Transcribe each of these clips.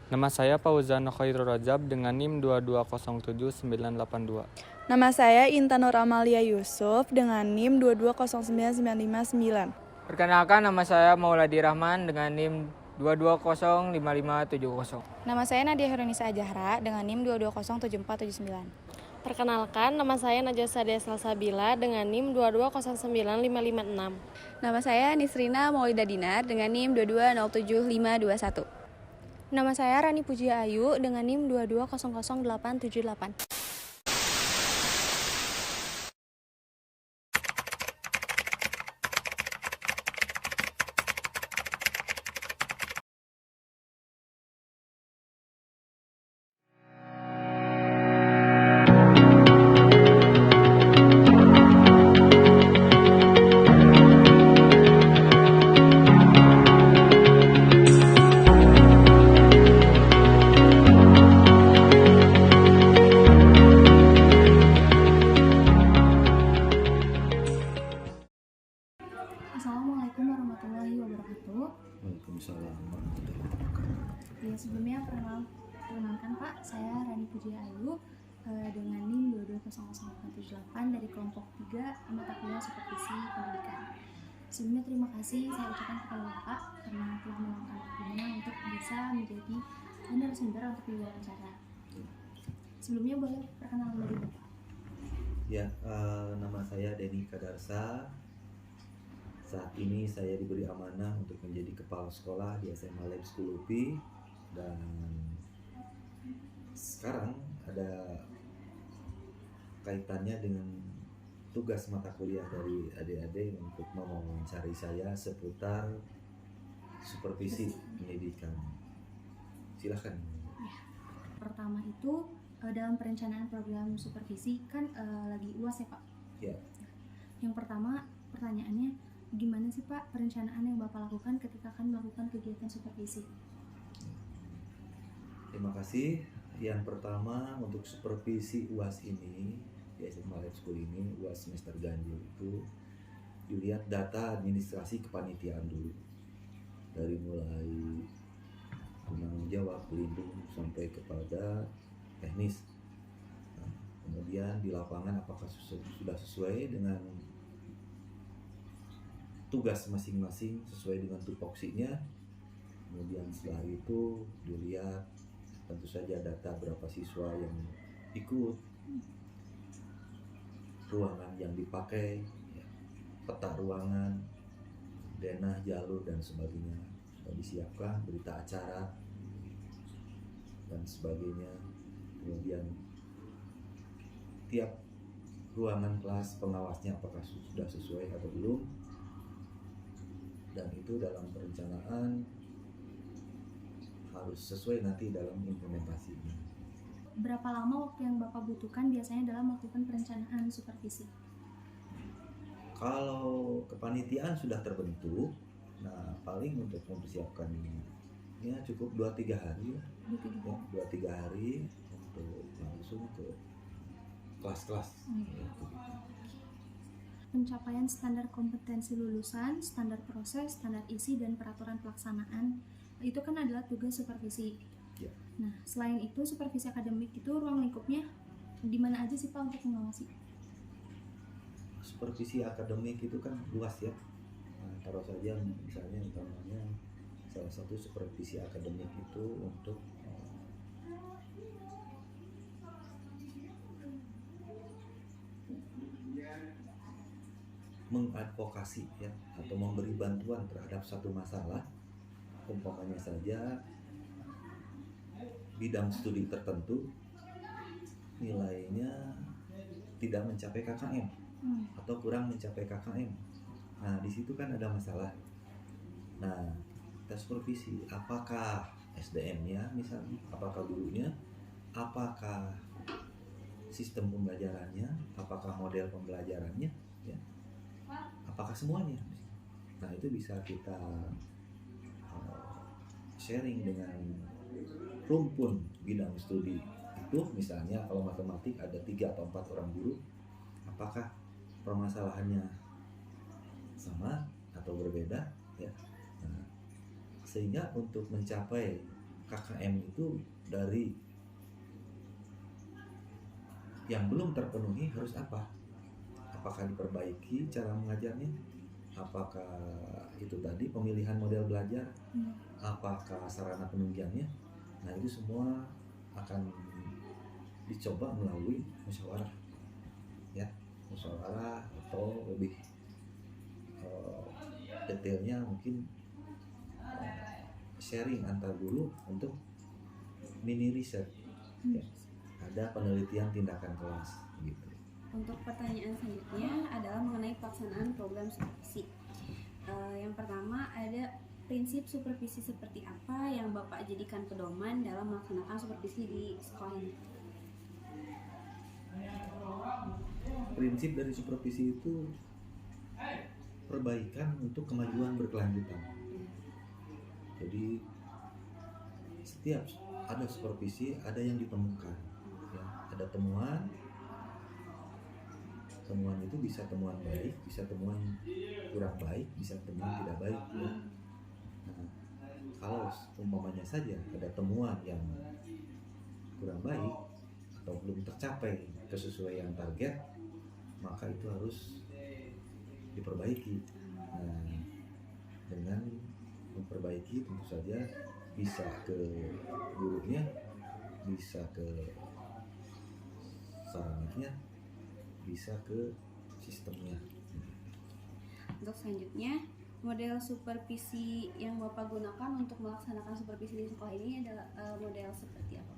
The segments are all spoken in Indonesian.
Nama saya Fauzan Khairul Rajab dengan NIM 2207982. Nama saya Intan Nur Amalia Yusuf dengan NIM 2209959. Perkenalkan, nama saya Mauladi Rahman dengan NIM 2205570. Nama saya Nadia Heronisa Ajahra dengan NIM 2207479. Perkenalkan, nama saya Najwa Sadia Salsabila dengan NIM 2209556. Nama saya Nisrina Maulida Dinar dengan NIM 2207521. Nama saya Rani Pujia Ayu dengan NIM 2200878. Assalamualaikum warahmatullahi wabarakatuh. Waalaikumsalam warahmatullahi wabarakatuh. Ya, sebelumnya perkenalkan Pak, saya Rani Pujia Ayu dengan NIM 2200878 dari kelompok 3 mata kuliah supervisi pendidikan. Sebelumnya terima kasih saya ucapkan kepada Bapak karena telah meluangkan waktunya untuk bisa menjadi narasumber untuk diwawancara. Sebelumnya boleh perkenalan dari Bapak. Ya, nama saya Denny Kadarsa. Saat ini saya diberi amanah untuk menjadi kepala sekolah di SMA Lab School UPI, dan sekarang ada kaitannya dengan tugas mata kuliah dari adik-adik untuk mewawancari saya seputar supervisi pendidikan. Silakan. Pertama itu dalam perencanaan program supervisi kan lagi UAS ya Pak? Ya. Yang pertama pertanyaannya, gimana sih Pak perencanaan yang Bapak lakukan ketika akan melakukan kegiatan supervisi? Terima kasih. Yang pertama, untuk supervisi UAS ini di SMA Lab School ini, UAS semester ganjil itu dilihat data administrasi kepanitiaan dulu, dari mulai penanggung jawab, pelindung sampai kepada teknis. Nah, kemudian di lapangan apakah sudah sesuai dengan tugas masing-masing, sesuai dengan tupoksinya. Kemudian setelah itu dilihat tentu saja data berapa siswa yang ikut, ruangan yang dipakai, peta ruangan, denah, jalur dan sebagainya sudah disiapkan, berita acara dan sebagainya. Kemudian tiap ruangan kelas pengawasnya apakah sudah sesuai atau belum, dan itu dalam perencanaan harus sesuai nanti dalam implementasinya. Berapa lama waktu yang Bapak butuhkan biasanya dalam melakukan perencanaan supervisi? Kalau kepanitiaan sudah terbentuk, nah paling untuk mempersiapkannya cukup 2-3 hari lah. 2-3 hari untuk langsung ke kelas-kelas. Pencapaian standar kompetensi lulusan, standar proses, standar isi, dan peraturan pelaksanaan itu kan adalah tugas supervisi. Ya. Nah, selain itu supervisi akademik itu ruang lingkupnya di mana aja sih Pak untuk mengawasi? Supervisi akademik itu kan luas ya. Nah, taruh saja misalnya utamanya salah satu supervisi akademik itu untuk mengadvokasi ya, atau memberi bantuan terhadap satu masalah. Umpamanya saja bidang studi tertentu nilainya tidak mencapai KKM atau kurang mencapai KKM. Nah, di situ kan ada masalah. Nah, kita supervisi apakah SDM-nya misalnya, apakah gurunya, apakah sistem pembelajarannya, apakah model pembelajarannya, ya, apakah semuanya. Nah, itu bisa kita sharing dengan rumpun bidang studi itu. Misalnya kalau matematik ada 3 atau 4 orang guru, apakah permasalahannya sama atau berbeda ya. Nah, sehingga untuk mencapai KKM itu dari yang belum terpenuhi harus apa? Apakah diperbaiki cara mengajarnya? Apakah itu tadi pemilihan model belajar? Apakah sarana penunjangnya? Nah, itu semua akan dicoba melalui musyawarah, ya, musyawarah atau lebih detailnya mungkin sharing antar guru untuk mini riset, ya. Ada penelitian tindakan kelas gitu. Untuk pertanyaan selanjutnya adalah mengenai pelaksanaan program supervisi. Yang pertama ada prinsip supervisi seperti apa yang Bapak jadikan pedoman dalam melaksanakan supervisi di sekolah ini? Prinsip dari supervisi itu perbaikan untuk kemajuan berkelanjutan. Jadi setiap ada supervisi ada yang ditemukan, ya. Ada temuan itu bisa temuan baik, bisa temuan kurang baik, bisa temuan tidak baik, ya. Nah, kalau umpamanya saja ada temuan yang kurang baik atau belum tercapai kesesuaian target, maka itu harus diperbaiki. Nah, dengan memperbaiki tentu saja bisa ke gurunya, bisa ke sarananya, bisa ke sistemnya. Untuk selanjutnya, model supervisi yang Bapak gunakan untuk melaksanakan supervisi di sekolah ini adalah model seperti apa?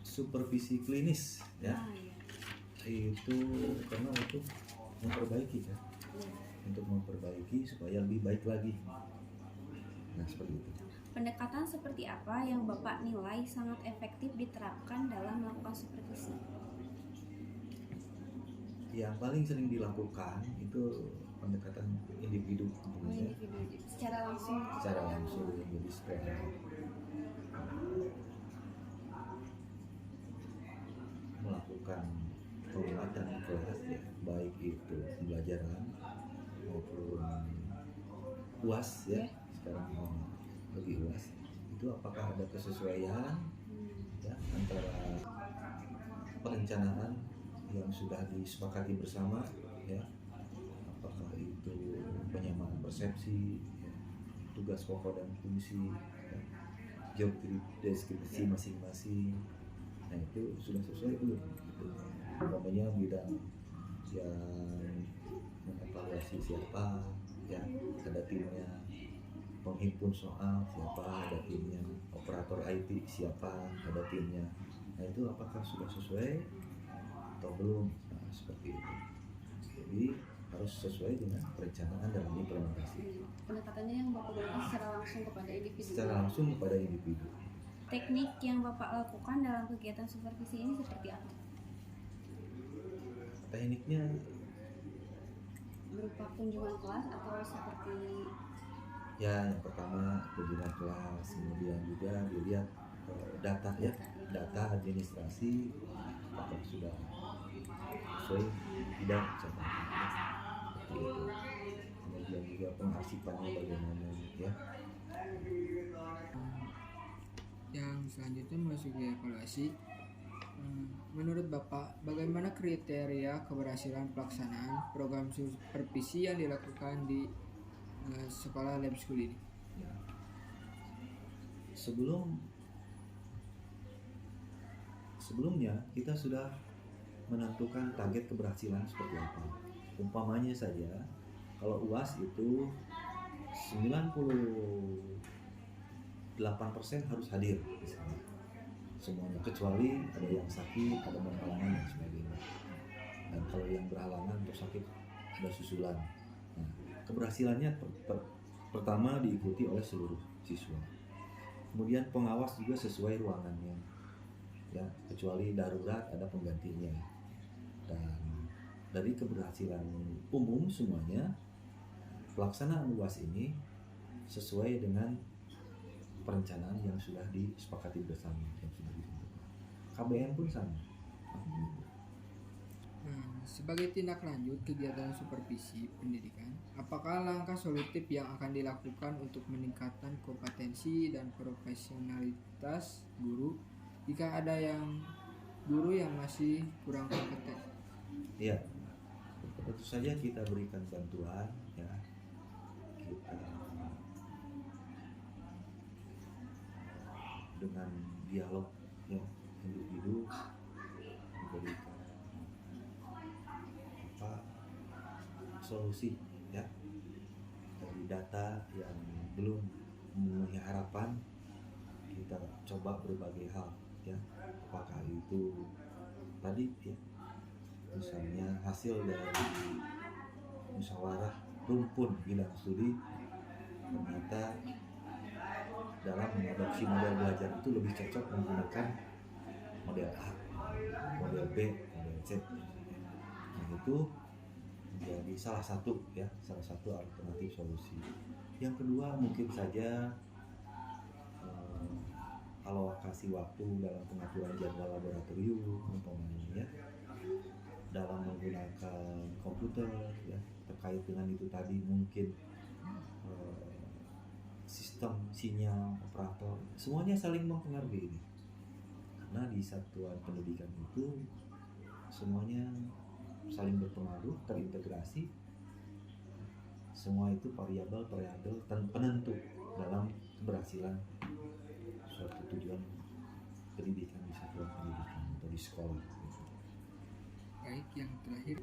Supervisi klinis, ya. Itu karena untuk memperbaiki, ya. Untuk memperbaiki supaya lebih baik lagi. Nah, seperti itu. Pendekatan seperti apa yang Bapak nilai sangat efektif diterapkan dalam melakukan supervisi? Yang paling sering dilakukan itu pendekatan individu, tentunya. Secara langsung. Secara langsung, jadi secara melakukan penguatan kelas, ya, baik itu pembelajaran maupun UAS, ya. Sekarang lebih UAS itu apakah ada kesesuaian, ya, antara perencanaan yang sudah disepakati bersama, ya, apakah itu penyamaan persepsi, ya, tugas pokok dan fungsi, ya, job deskripsi masing-masing. Nah, itu sudah sesuai belum? Umpamanya bidang yang mengevaluasi siapa, ya, ada timnya, penghimpun soal siapa, ada timnya, operator IT siapa, ada timnya. Nah, itu apakah sudah sesuai atau belum? Nah, seperti itu. Jadi harus sesuai dengan perencanaan dalam implementasi. Pendekatannya yang Bapak gunakan secara langsung kepada individu. Secara langsung kepada individu. Teknik yang Bapak lakukan dalam kegiatan supervisi ini seperti apa? Tekniknya Berupa kunjungan kelas atau seperti? ya, yang pertama kunjungan kelas, kemudian juga dilihat data, ya, data administrasi apakah sudah sesuai tidak, seperti itu. Kemudian juga pengarsipannya bagaimana, ya. Yang selanjutnya masuk ke evaluasi. Menurut Bapak, bagaimana kriteria keberhasilan pelaksanaan program supervisi yang dilakukan di sekolah lab school ini? Ya. Sebelumnya kita sudah menentukan target keberhasilan seperti apa. Umpamanya saja kalau UAS itu 98% harus hadir misalnya. Semuanya, kecuali ada yang sakit, ada berhalangan dan sebagainya. Dan kalau yang berhalangan atau sakit ada susulan. Nah, keberhasilannya pertama diikuti oleh seluruh siswa. Kemudian pengawas juga sesuai ruangannya, ya, kecuali darurat ada penggantinya. Dan dari keberhasilan umum semuanya, pelaksanaan UAS ini sesuai dengan perencanaan yang sudah disepakati bersama, yang sudah ditentukan. KBM pun sama. Sebagai tindak lanjut kegiatan supervisi pendidikan, apakah langkah solutif yang akan dilakukan untuk meningkatkan kompetensi dan profesionalitas guru jika ada guru yang masih kurang kompeten? Ya, tentu saja kita berikan bantuan, ya. Kita dengan dialog, ya, individu memberikan solusi, ya, dari data yang belum memenuhi harapan. Kita coba berbagai hal, ya, apakah itu tadi, ya, misalnya hasil dari musyawarah rumpun bidang studi, ternyata dalam mengadopsi model belajar itu lebih cocok menggunakan model A, model B, model C. Nah, itu menjadi salah satu alternatif solusi. Yang kedua, mungkin saja alokasi waktu dalam pengaturan jadwal laboratorium, umpamanya, dalam menggunakan komputer, ya, terkait dengan itu tadi mungkin sistem sinyal operator, semuanya saling mempengaruhi ini. Karena di satuan pendidikan itu semuanya saling berpengaruh, terintegrasi. Semua itu variabel penentu dalam keberhasilan suatu tujuan pendidikan di satuan pendidikan atau di sekolah. Baik, yang terakhir,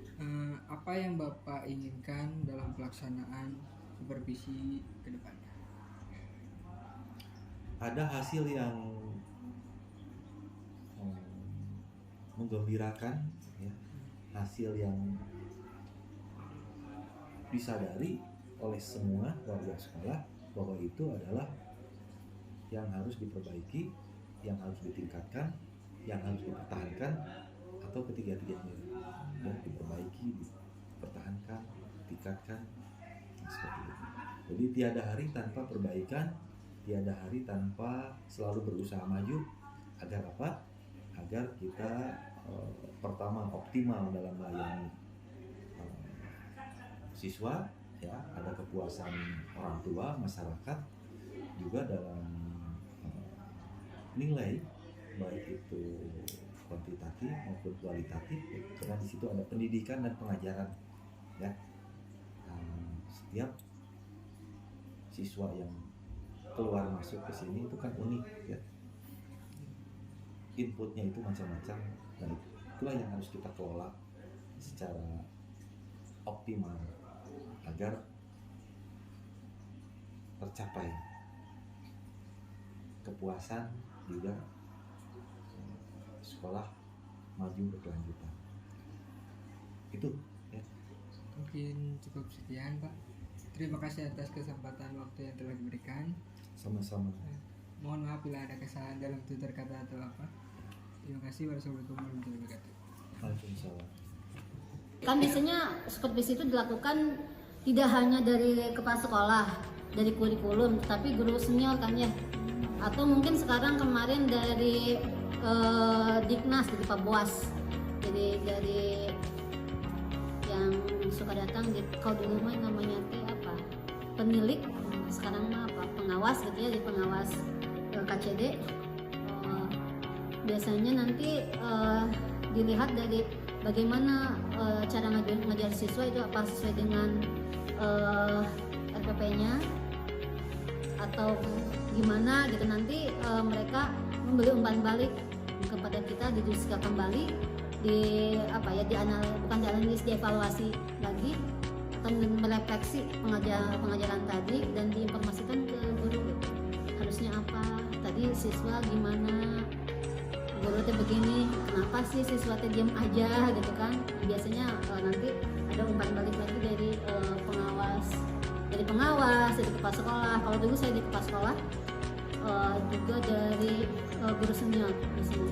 apa yang Bapak inginkan dalam pelaksanaan supervisi ke depannya? Ada hasil yang menggembirakan, ya, hasil yang disadari oleh semua warga sekolah bahwa itu adalah yang harus diperbaiki, yang harus ditingkatkan, yang harus dipertahankan, atau ketiga-tiganya, ya, diperbaiki, dipertahankan, ditingkatkan, seperti itu. Jadi tiada hari tanpa perbaikan, tiada hari tanpa selalu berusaha maju. Agar apa? Agar kita pertama optimal dalam melayani siswa, ya, ada kepuasan orang tua, masyarakat, juga dalam nilai, baik itu kuantitatif maupun kualitatif, karena di situ ada pendidikan dan pengajaran, ya. Setiap siswa yang keluar masuk ke sini itu kan unik, ya, inputnya itu macam-macam, dan itulah yang harus kita kelola secara optimal agar tercapai kepuasan, juga sekolah maju berkelanjutan. Itu, ya. Mungkin cukup sekian, Pak. Terima kasih atas kesempatan waktu yang telah diberikan. Sama-sama. Mohon maaf bila ada kesalahan dalam tutur kata atau apa. Terima kasih. Wassalamualaikum warahmatullahi wabarakatuh. Waalaikumsalam. Kan biasanya supervisi itu dilakukan tidak hanya dari kepala sekolah, dari kurikulum, tapi guru senior kan, ya. Atau mungkin sekarang kemarin dari Diknas, dari Pak Boas. Jadi dari yang suka datang, kalau dulu mah namanya apa? Penilik, sekarang mah apa? Pengawas gitu, ya, di pengawas KCD. Biasanya nanti dilihat dari bagaimana cara ngajar siswa itu, apa sesuai dengan RPP-nya atau gimana gitu. Nanti mereka memberi umpan balik kepada kita, didiskusikan kembali, bukan dianalisis, dievaluasi lagi atau merefleksi pengajaran tadi dan diinformasikan ke guru gitu. Harusnya apa tadi, siswa gimana, guru teh begini, kenapa sih siswa teh diam aja gitu kan. Biasanya nanti ada umpan balik lagi dari pengawas, dari kepala sekolah. Kalau dulu saya di kepala sekolah, juga dari guru senior di sini.